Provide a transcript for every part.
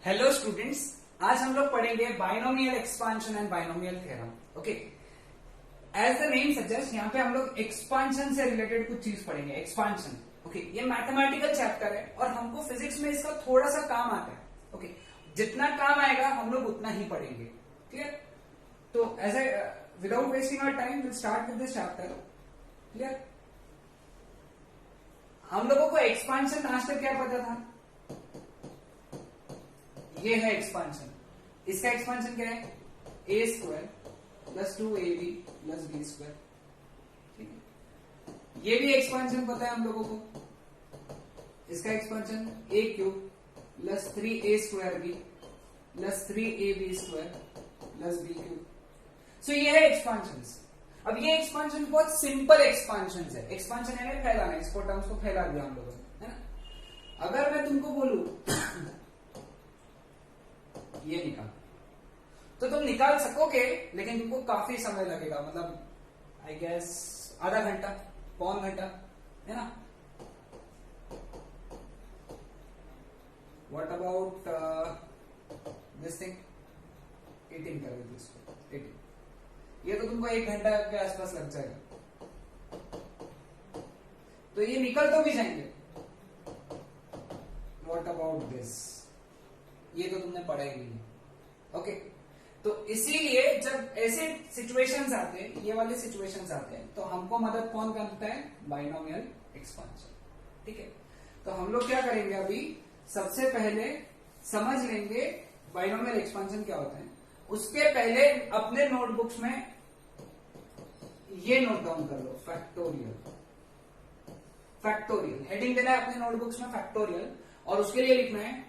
Hello students, आज हम लोग पढ़ेंगे binomial expansion and binomial theorem. Okay, as the name suggest यहाँ पे हम लोग एक्सपांशन से रिलेटेड कुछ चीज पढ़ेंगे। एक्सपांशन, ओके, ये मैथमेटिकल चैप्टर है और हमको फिजिक्स में इसका थोड़ा सा काम आता है। ओके, जितना काम आएगा हम लोग उतना ही पढ़ेंगे। क्लियर? तो as a without wasting our time will start with this chapter. Clear? हम लोगों को एक्सपांशन आज तक क्या पता था? ये है एक्सपांशन। इसका एक्सपांशन क्या है? A square plus 2ab plus b square. ठीक है, ये भी एक्सपांशन पता है हम लोगों को। इसका expansion a cube plus 3a square b plus 3ab square plus b cube. So ये है एक्सपांशन। अब ये एक्सपांशन बहुत सिंपल एक्सपांशन है। एक्सपांशन यानी फैलाना, इसको टर्म्स को फैला दिया हम लोगों ने, है ना। अगर मैं तुमको बोलूं ये निकाल, तो तुम निकाल सकोगे, लेकिन तुमको काफी समय लगेगा। मतलब आई गेस आधा घंटा, पौन घंटा, है ना। What about this thing? 18 कर देते इसको, 18। ये तो तुमको 1 घंटा के आसपास लग जाएगा। तो ये निकल तो भी जाएंगे। What about this? ये तो तुमने पढ़ा ही नहीं। ओके, तो इसीलिए जब ऐसे सिचुएशंस आते हैं, ये वाले सिचुएशंस आते हैं, तो हमको मदद कौन करता है? Binomial expansion. ठीक है, तो हम लोग क्या करेंगे अभी? सबसे पहले समझ लेंगे बाइनोमियल एक्सपांशन क्या होता है। उसके पहले अपने नोटबुक्स में ये नोट डाउन कर लो, फैक्टोरियल। फैक्टोरियल हेडिंग देना है अपने नोटबुक्स में, फैक्टोरियल। और उसके लिए लिखना है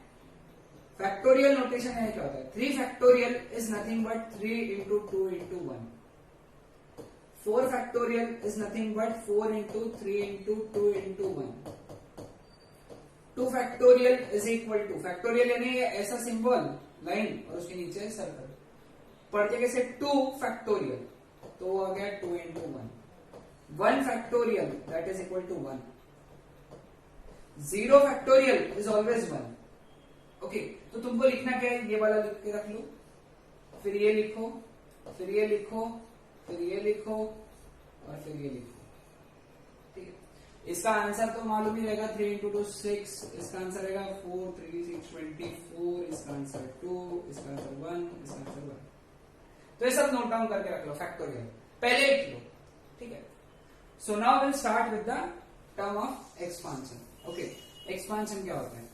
फैक्टोरियल। नोटेशन है क्या होता है? 3 factorial is nothing but 3 into 2 into 1। 4 factorial is nothing but 4 into 3 into 2 into 1। 2 factorial is equal to, factorial यानी ऐसा सिंबल, लाइन और उसके नीचे सर्कल। पढ़ते कैसे? 2 फैक्टोरियल, तो वो आ गया 2 into 1। 1 factorial that is equal to 1। 0 factorial is always 1। Okay, तो तुमको लिखना क्या है? ये वाला लिख के रख लो, फिर ये लिखो, फिर ये लिखो, फिर ये लिखो और फिर ये लिखो। ठीक है, इसका आंसर तो मालूम ही रहेगा। 3 इंटू 2 6, इसका आंसर रहेगा 4 3 6 24, इसका आंसर 2, इसका आंसर 1, इसका आंसर 1। तो ये सब नोट डाउन करके रख लो, फैक्टोरियल पहले लिख लो। ठीक है, so now will start with the term of expansion. Okay, expansion क्या होता है?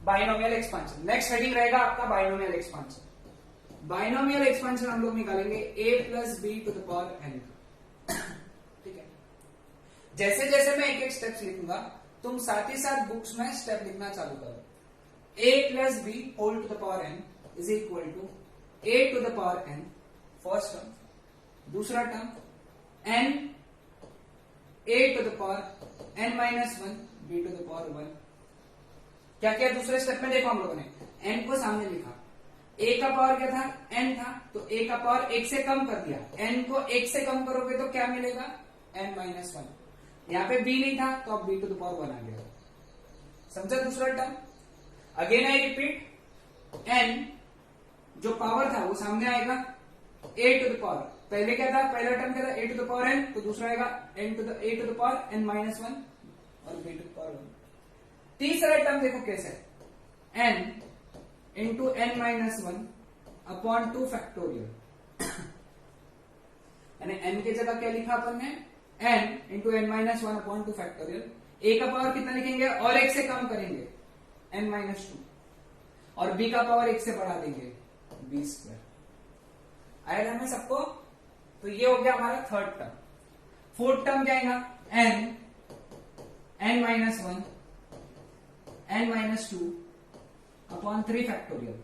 Binomial expansion. नेक्स्ट हेडिंग रहेगा आपका बाइनोमियल एक्सपांशन। बाइनोमियल एक्सपांशन हम लोग निकालेंगे a plus B to the power n। ठीक है, जैसे जैसे मैं एक एक स्टेप्स लिखूंगा, तुम साथ ही साथ बुक्स में स्टेप लिखना चालू करो। a plus b whole to the power n is equal to a to the power n, first term. दूसरा term n a to the power n minus 1 b to the power 1। क्या किया दूसरे step में? देखो हम लोगों ने n को सामने लिखा, a का पावर क्या था? n था, तो a का पावर 1 से कम कर दिया। n को 1 से कम करोगे तो क्या मिलेगा? n minus 1। यहाँ पे b नहीं था, तो अब b टू द पावर 1 आ गया। समझा दूसरा term? Again I repeat, n जो पावर था वो सामने आएगा, a टू द पावर। पहले क्या था? पहला टर्म क्या था? a to the power n, तो दूसरा आएगा a to the power n minus 1 और b टू द पावर 1। तीसरा टर्म देखो कैसे है? n into n minus 1 upon 2 factorial. यानी n की जगह क्या लिखा अपन ने? n into n minus 1 upon 2 factorial. a का पावर कितना लिखेंगे और 1 से कम करेंगे? n minus 2। और b का पावर 1 से बढ़ा देंगे, b स्क्वायर। आएगा हमें सबको? तो ये हो गया हमारा थर्ड टर्म। फोर्थ टर्म क्या आएगा? n minus 1 n minus 2 upon 3 factorial.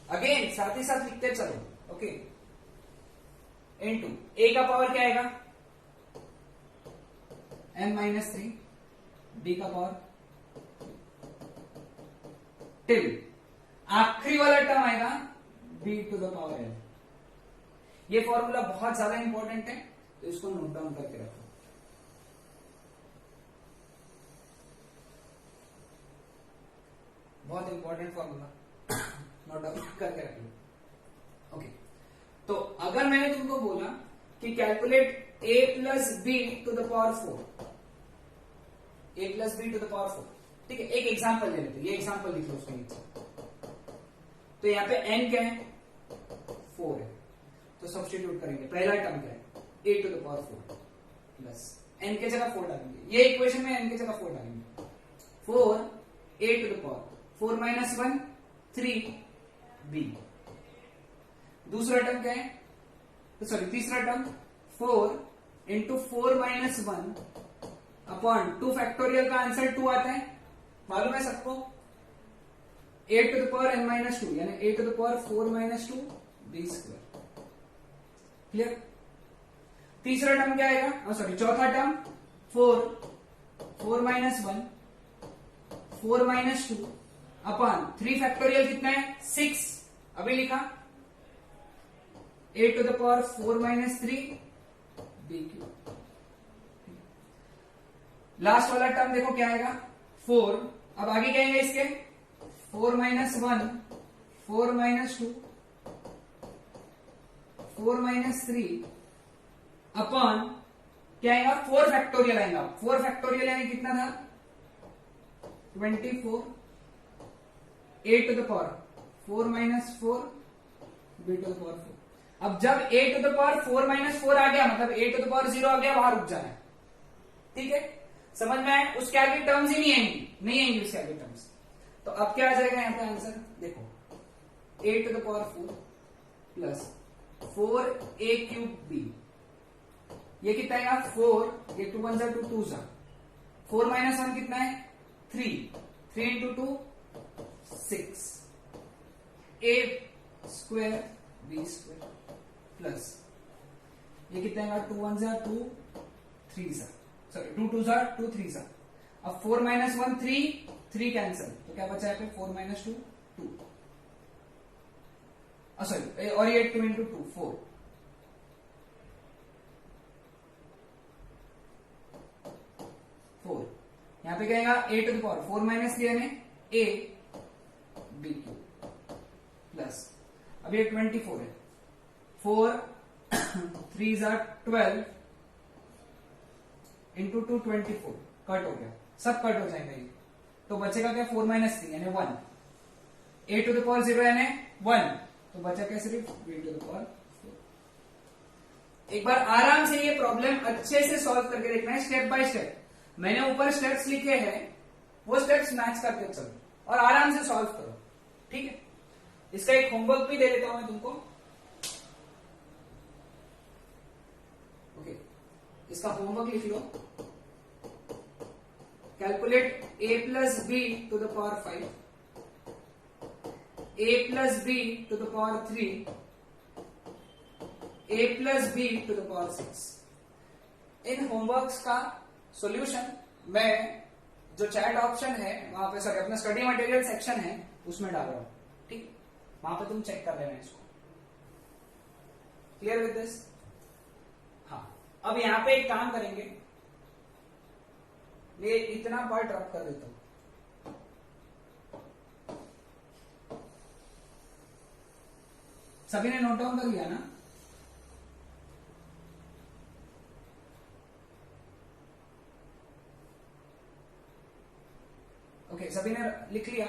Again साथ ही साथ लिखते चलो। ओके, इनटू a का पावर क्या आएगा? n माइनस 3, b का पावर टिल आखिरी वाला टर्म आएगा b to the power n। ये फॉर्मूला बहुत ज्यादा इंपॉर्टेंट है, तो इसको नोट डाउन करके रखो। बहुत इंपॉर्टेंट फॉर्मूला, नोट डाउन करके रख लो। ओके, तो अगर मैंने तुमको बोला कि calculate a plus B to the power 4, a plus B to the power 4, ठीक है, एक एग्जांपल ले लेते, ये एग्जांपल लिख लो उसके नीचे। तो यहाँ पे n क्या है, 4 है, तो सब्स्टिट्यूट करेंगे, पहला टर्म क्या है, a to the power 4 plus n के जगह 4 डालेंगे, ये इक्वेशन में n के जगह 4 डालेंगे, 4 a to the power 4 minus 1 3 b। दूसरा टर्म क्या है, तो सॉरी तीसरा term 4 into 4 minus 1 upon 2 factorial का आंसर 2 आता है, मालूम है सबको, a to the power n minus 2 यानी a to the power 4 minus 2 b square. Clear. तीसरा टर्म क्या आएगा, सॉरी चौथा term 4 minus 1 4 minus 2 upon 3 factorial कितना है 6, अभी लिखा, a to the power 4 minus 3 b cube. Last वाला टर्म देखो क्या आएगा 4, अब आगे क्या आएगा इसके 4 माइनस 1 4 माइनस 2 4 माइनस 3 अपॉन क्या आएगा 4 फैक्टोरियल आएगा, 4 फैक्टोरियल यानी कितना था 24 a to the power 4 minus 4 b to the power 4। अब जब a to the power 4 minus 4 आ गया मतलब a टू द पावर 0 आ गया, वहां रुक जाना है, ठीक है, समझ में आए, उसके आगे टर्म्स ही नहीं आएंगी उसके आगे टर्म्स। तो अब क्या आ जाएगा यहाँ पे आंसर देखो, a to the power 4 plus 4a cube b, ये कितना आएगा 4, ये 2 1 जा 2 2 जा, 4 माइनस 1 कितना है 3 into 2 6 a square b square plus ये कितना आएगा 2 1 जा 2 3 जा, सॉरी 2 2 जा 2 3 जा, अब 4 माइनस 1 3 कैंसिल, तो क्या बचा है 4 माइनस 2 2, सॉरी और ये 2 इंटू 2 4, यहां पे क्या आएगा a to the power 4 minus लिया ने a b क्यूब प्लस अब ये 24 है, 4 3 जा 12 इंटू 2 24, कट हो गया, सब कट हो जाएगा ये, तो बचेगा क्या 4 माइनस 3 यानी 1, a टू द पावर 0 यानी 1, तो बचा क्या सिर्फ b टू द पावर 4। एक बार आराम से ये प्रॉब्लम अच्छे से सॉल्व करके देखना है स्टेप बाय स्टेप, मैंने ऊपर स्टेप्स लिखे हैं वो स्टेप्स मैच करके चलो और आराम से सॉल्व करो, ठीक है। इसका एक होमवर्क भी दे देता हूं मैं तुमको, ओके, इसका होमवर्क लिख लो, calculate a plus B to the power 5 a plus B to the power 3 a plus B to the power 6। इन होमवर्क्स का सॉल्यूशन मैं जो चैट ऑप्शन है वहां पे, सॉरी अपना स्टडी मटेरियल सेक्शन है उसमें डाल रहा हूं, ठीक, वहां पे तुम चेक कर लेना इसको। Clear with this? हाँ, अब यहां पे एक काम करेंगे, ये इतना पार्ट रब कर देता हूं, सभी ने नोट डाउन कर लिया ना? ओके, सभी ने लिख लिया?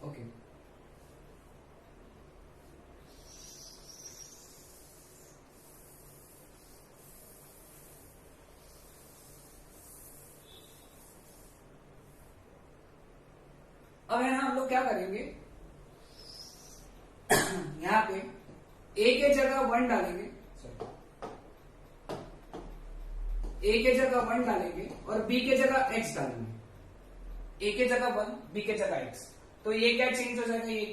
ओके, अब है ना हम लोग क्या करेंगे यहां पे a के जगह 1 डालेंगे, a के जगह 1 डालेंगे और b के जगह x डालेंगे, a के जगह 1 b के जगह x, तो ये क्या चेंज हो जाएगा, ये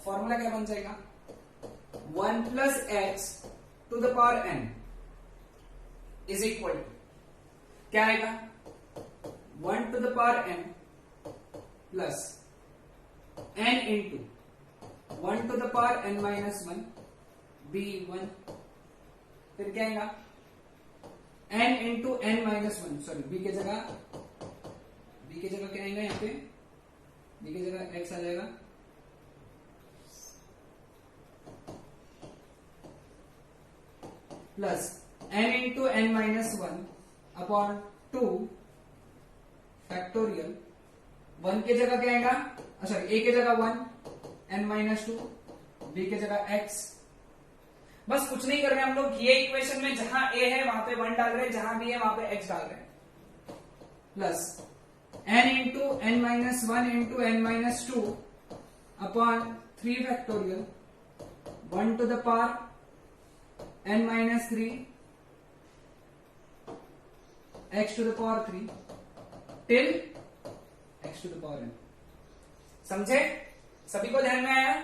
फॉर्मूला क्या बन जाएगा 1 plus x to the power n is equal to क्या आएगा 1 to the power n plus n into 1 to the power n minus 1 b1, फिर क्या आएगा n into n minus 1, sorry b के जगह क्या आएगा यहाँ पे बी की जगह एक्स आ जाएगा, plus n into N minus one upon 2 factorial, 1 की जगह क्या आएगा, सॉरी a की जगह 1, n माइनस 2, b की जगह x। बस कुछ नहीं कर रहे हम लोग, ये इक्वेशन में जहां a है वहां पे 1 डाल रहे हैं, जहां b है वहां पे x डाल रहे हैं, plus n into N minus one into N minus 2 upon 3 factorial 1 to the power n minus 3 x to the power 3 till x to the power n। समझे? सभी को ध्यान में आया?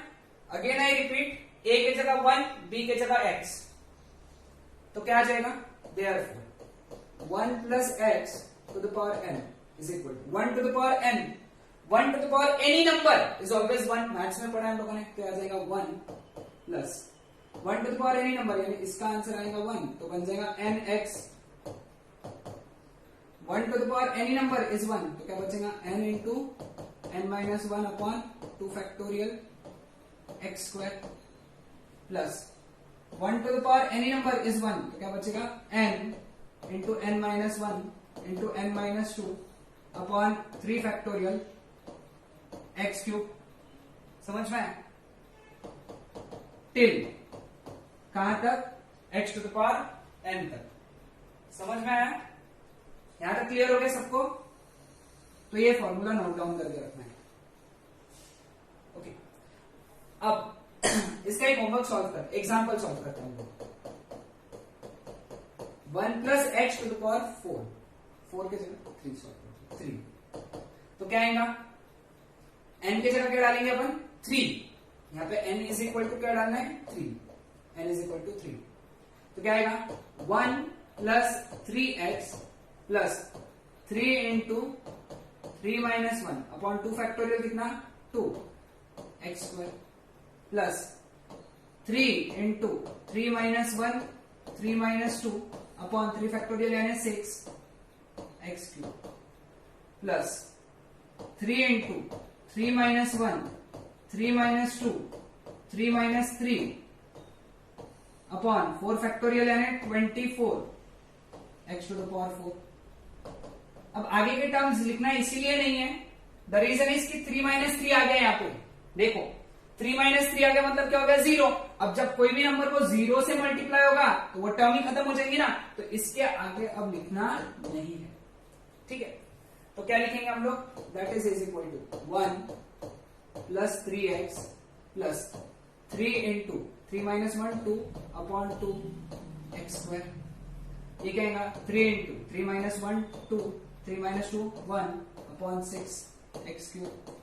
अगेन आई रिपीट, a की जगह 1, b की जगह x, तो क्या आ जाएगा, therefore 1 plus x to the power n is equal to 1 to the power n, 1 to the power any number is always 1, maths में पढ़ा हम लोगों ने, तो आ जाएगा 1 plus 1 to the power any number, यानी इसका आंसर आएगा 1, तो बन जाएगा nx। 1 to the power any number is 1, तो क्या बचेगा n into N minus 1 upon 2 factorial x square, plus 1 to the power any number is 1, तो क्या बचेगा n into N minus 1 into N minus 2 upon 3 factorial x cube. समझ में? Till कहां तक, x to the power n तक। समझ में आया? यहां तक क्लियर हो गया सबको? तो ये फॉर्मूला नोट डाउन करके रखना है। ओके, अब इसका एक होमवर्क सॉल्व कर, एग्जाम्पल सॉल्व करते हैं हम लोग। 1 plus x to the power 4, 4 के जगह 3 सॉल्व करते हैं, 3, तो क्या आएगा, n की जगह क्या डालेंगे अपन, 3, यहाँ पे n इज इक्वल टू क्या डालना है, 3, n इज इक्वल टू 3, तो क्या आएगा 1 plus 3x plus 3 into 3 minus 1 upon 2 factorial कितना, 2 x square, plus 3 into 3 minus 1 3 minus 2 upon 3 factorial यानी 6 x cube, plus 3 into 3 minus 1 3 minus 2 3 minus 3 upon 4 factorial यानी 24 x to the power 4। अब आगे के terms लिखना इसीलिए नहीं है, द रीजन इज कि 3 माइनस 3 आ गया यहाँ पे, देखो 3 माइनस 3 आ गया मतलब क्या हो गया, 0। अब जब कोई भी नंबर को 0 से मल्टीप्लाई होगा तो वो टर्म ही खत्म हो जाएंगी ना, तो इसके आगे अब लिखना नहीं है, ठीक है। तो क्या लिखेंगे हम लोग, that is equal to 1 plus 3x plus 3 into 3 minus 1 2 upon 2 x square, ये कहेगा 3 into 3 minus 1 2 3 minus 2 1 upon 6 x cube,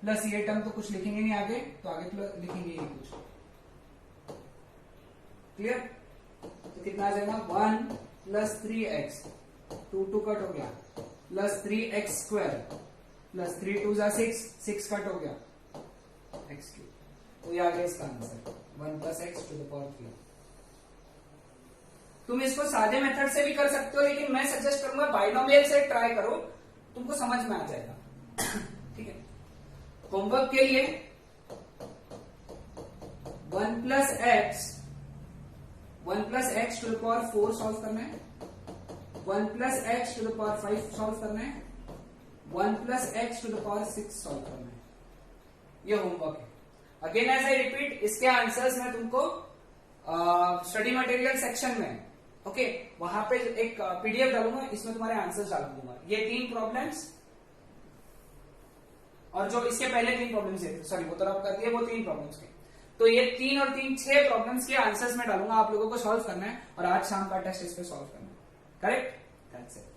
plus ये टर्म तो कुछ लिखेंगे नहीं आगे, तो आगे तो लिखेंगे ये कुछ, क्लियर। तो कितना आ जाएगा 1 प्लस 3x 2 2 कट हो गया, प्लस 3x स्क्वायर प्लस 3 2 जा 6 कट हो गया एक्स क्यूब, तो ये आ गया इसका answer 1 plus x to the power 3। तुम इसको सादे मेथड से भी कर सकते हो, लेकिन मैं सजेस्ट करूंगा बाइनोमियल से ट्राई करो, तुमको समझ में आ जाएगा, ठीक है। होमवर्क के लिए 1 plus x to the power 4 solve करना है, 1 plus x to the power 5 solve करना है, 1 plus x to the power 6 solve करना है, ये होमवर्क है। अगेन एज आई रिपीट, इसके आंसर्स मैं तुमको स्टडी मटेरियल सेक्शन में, ओके, वहां पे एक पीडीएफ डालूंगा, इसमें तुम्हारे आंसर्स डाल दूंगा। ये 3 प्रॉब्लम्स और जो इसके पहले 3 प्रॉब्लम्स है, सॉरी वो तरफ कर दिए, वो 3 प्रॉब्लम्स के, तो ये 3 और 3 6 प्रॉब्लम्स के आंसर्स में डालूंगा, आप लोगों को सॉल्व करना है, और आज शाम का टेस्ट इस पे सॉल्व करना है, करेक्ट, दैट्स इट।